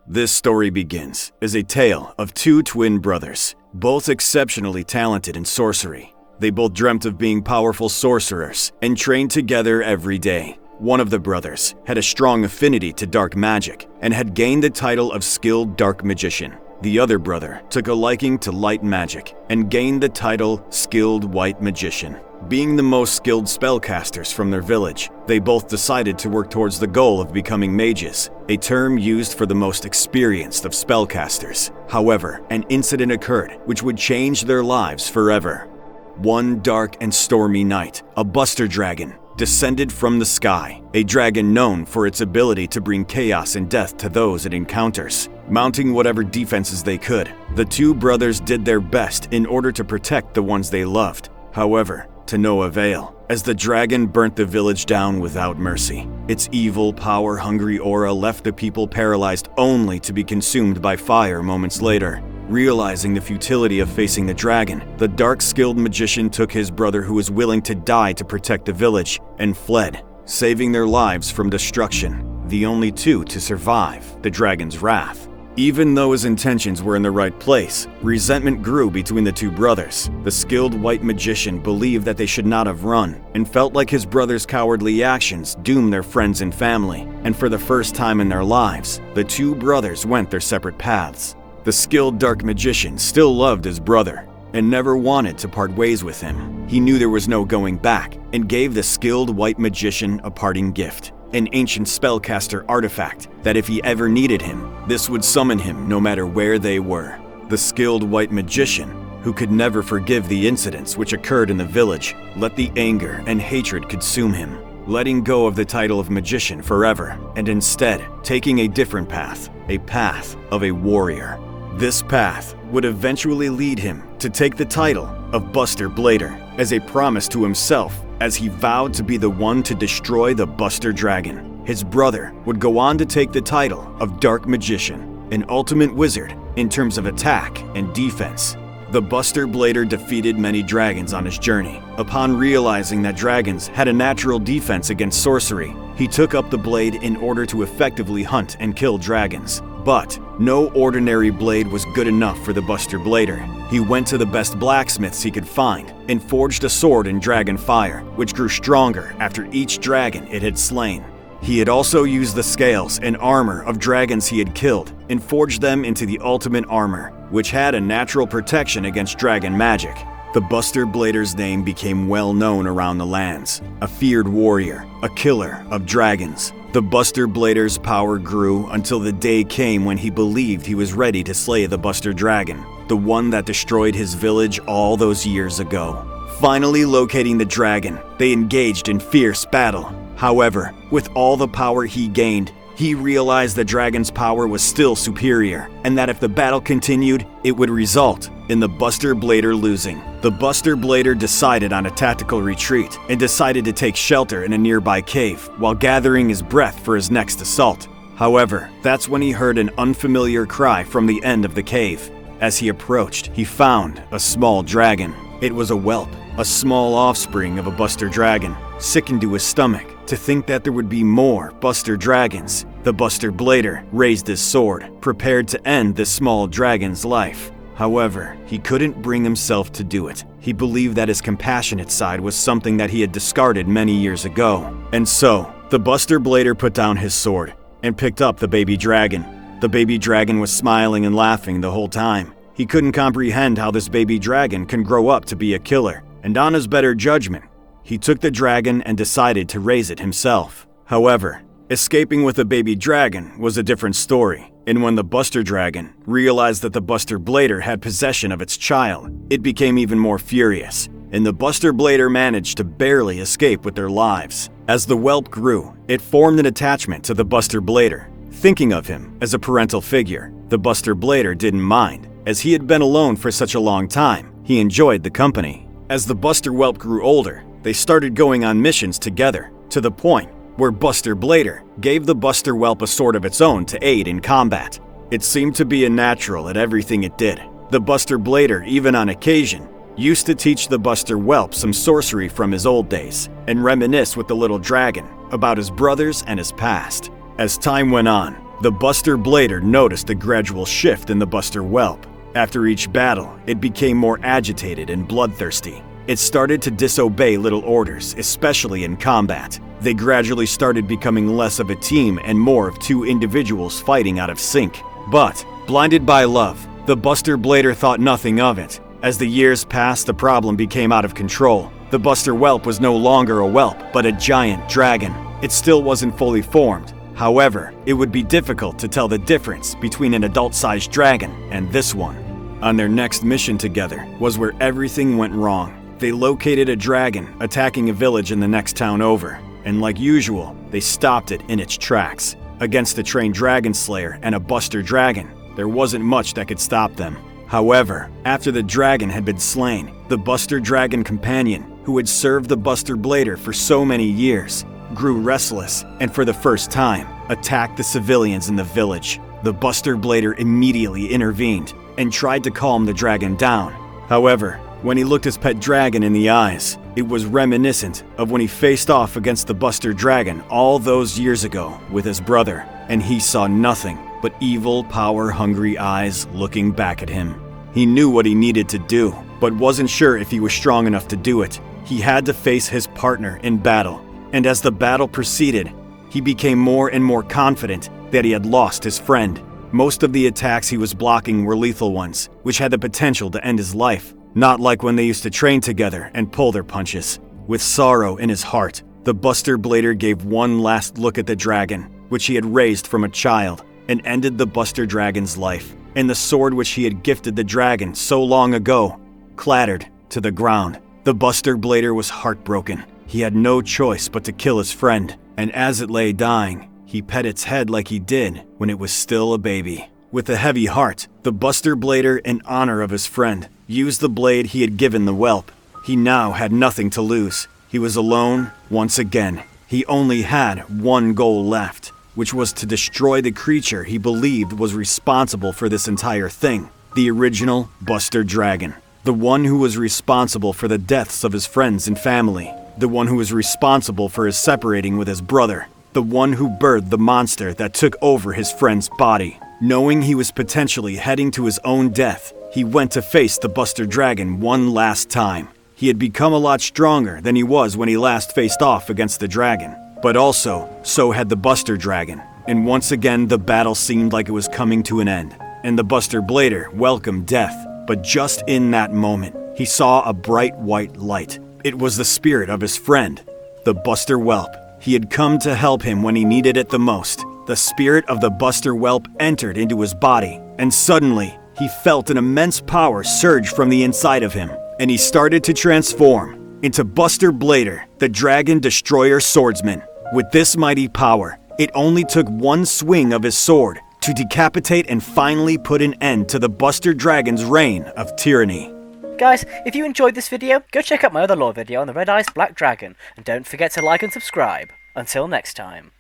This story begins as a tale of two twin brothers, both exceptionally talented in sorcery. They both dreamt of being powerful sorcerers and trained together every day. One of the brothers had a strong affinity to dark magic and had gained the title of skilled dark magician. The other brother took a liking to light magic and gained the title skilled white magician. Being the most skilled spellcasters from their village, they both decided to work towards the goal of becoming mages, a term used for the most experienced of spellcasters. However, an incident occurred which would change their lives forever. One dark and stormy night, a buster dragon descended from the sky, a dragon known for its ability to bring chaos and death to those it encounters. Mounting whatever defenses they could, the two brothers did their best in order to protect the ones they loved. However, to no avail, as the dragon burnt the village down without mercy. Its evil, power-hungry aura left the people paralyzed only to be consumed by fire moments later. Realizing the futility of facing the dragon, the dark-skilled magician took his brother who was willing to die to protect the village and fled, saving their lives from destruction, the only two to survive the dragon's wrath. Even though his intentions were in the right place, resentment grew between the two brothers. The skilled white magician believed that they should not have run and felt like his brother's cowardly actions doomed their friends and family. And for the first time in their lives, the two brothers went their separate paths. The skilled dark magician still loved his brother and never wanted to part ways with him. He knew there was no going back and gave the skilled white magician a parting gift. An ancient spellcaster artifact that if he ever needed him, this would summon him no matter where they were. The skilled white magician, who could never forgive the incidents which occurred in the village, let the anger and hatred consume him, letting go of the title of magician forever, and instead taking a different path, a path of a warrior. This path would eventually lead him to take the title of Buster Blader as a promise to himself, as he vowed to be the one to destroy the Buster Dragon. His brother would go on to take the title of Dark Magician, an ultimate wizard in terms of attack and defense. The Buster Blader defeated many dragons on his journey. Upon realizing that dragons had a natural defense against sorcery, he took up the blade in order to effectively hunt and kill dragons. But no ordinary blade was good enough for the Buster Blader. He went to the best blacksmiths he could find and forged a sword in dragon fire, which grew stronger after each dragon it had slain. He had also used the scales and armor of dragons he had killed and forged them into the ultimate armor, which had a natural protection against dragon magic. The Buster Blader's name became well known around the lands, a feared warrior, a killer of dragons. The Buster Blader's power grew until the day came when he believed he was ready to slay the Buster Dragon, the one that destroyed his village all those years ago. Finally locating the dragon, they engaged in fierce battle. However, with all the power he gained, he realized the dragon's power was still superior, and that if the battle continued, it would result in the Buster Blader losing. The Buster Blader decided on a tactical retreat and decided to take shelter in a nearby cave while gathering his breath for his next assault. However, that's when he heard an unfamiliar cry from the end of the cave. As he approached, he found a small dragon. It was a whelp, a small offspring of a Buster Dragon. Sickened to his stomach to think that there would be more Buster Dragons, the Buster Blader raised his sword, prepared to end this small dragon's life. However, he couldn't bring himself to do it. He believed that his compassionate side was something that he had discarded many years ago. And so, the Buster Blader put down his sword and picked up the baby dragon. The baby dragon was smiling and laughing the whole time. He couldn't comprehend how this baby dragon can grow up to be a killer, and on his better judgment, he took the dragon and decided to raise it himself. However, escaping with the baby dragon was a different story, and when the Buster Dragon realized that the Buster Blader had possession of its child, it became even more furious, and the Buster Blader managed to barely escape with their lives. As the whelp grew, it formed an attachment to the Buster Blader. Thinking of him as a parental figure, the Buster Blader didn't mind. As he had been alone for such a long time, he enjoyed the company. As the Buster whelp grew older, they started going on missions together, to the point where Buster Blader gave the Buster whelp a sword of its own to aid in combat. It seemed to be a natural at everything it did. The Buster Blader, even on occasion, used to teach the Buster whelp some sorcery from his old days and reminisce with the little dragon about his brothers and his past. As time went on, the Buster Blader noticed a gradual shift in the Buster Whelp. After each battle, it became more agitated and bloodthirsty. It started to disobey little orders, especially in combat. They gradually started becoming less of a team and more of two individuals fighting out of sync. But, blinded by love, the Buster Blader thought nothing of it. As the years passed, the problem became out of control. The Buster Whelp was no longer a whelp, but a giant dragon. It still wasn't fully formed. However, it would be difficult to tell the difference between an adult-sized dragon and this one. On their next mission together was where everything went wrong. They located a dragon attacking a village in the next town over, and like usual, they stopped it in its tracks. Against a trained dragon slayer and a Buster dragon, there wasn't much that could stop them. However, after the dragon had been slain, the Buster dragon companion, who had served the Buster Blader for so many years, grew restless and for the first time attacked the civilians in the village. The Buster Blader immediately intervened and tried to calm the dragon down. However, when he looked his pet dragon in the eyes, it was reminiscent of when he faced off against the Buster dragon all those years ago with his brother, and he saw nothing but evil, power-hungry eyes looking back at him. He knew what he needed to do, but wasn't sure if he was strong enough to do it. He had to face his partner in battle, and as the battle proceeded, he became more and more confident that he had lost his friend. Most of the attacks he was blocking were lethal ones, which had the potential to end his life. Not like when they used to train together and pull their punches. With sorrow in his heart, the Buster Blader gave one last look at the dragon, which he had raised from a child, and ended the Buster Dragon's life. And the sword which he had gifted the dragon so long ago clattered to the ground. The Buster Blader was heartbroken. He had no choice but to kill his friend, and as it lay dying, he pet its head like he did when it was still a baby. With a heavy heart, the Buster Blader, in honor of his friend, used the blade he had given the whelp. He now had nothing to lose. He was alone once again. He only had one goal left, which was to destroy the creature he believed was responsible for this entire thing. The original Buster Dragon. The one who was responsible for the deaths of his friends and family. The one who was responsible for his separating with his brother. The one who birthed the monster that took over his friend's body. Knowing he was potentially heading to his own death, he went to face the Buster Dragon one last time. He had become a lot stronger than he was when he last faced off against the dragon. But also, so had the Buster Dragon. And once again, the battle seemed like it was coming to an end. And the Buster Blader welcomed death. But just in that moment, he saw a bright white light. It was the spirit of his friend, the Buster Whelp. He had come to help him when he needed it the most. The spirit of the Buster Whelp entered into his body, and suddenly, he felt an immense power surge from the inside of him, and he started to transform into Buster Blader, the Dragon Destroyer Swordsman. With this mighty power, it only took one swing of his sword to decapitate and finally put an end to the Buster Dragon's reign of tyranny. Guys, if you enjoyed this video, go check out my other lore video on the Red Eyes Black Dragon, and don't forget to like and subscribe. Until next time.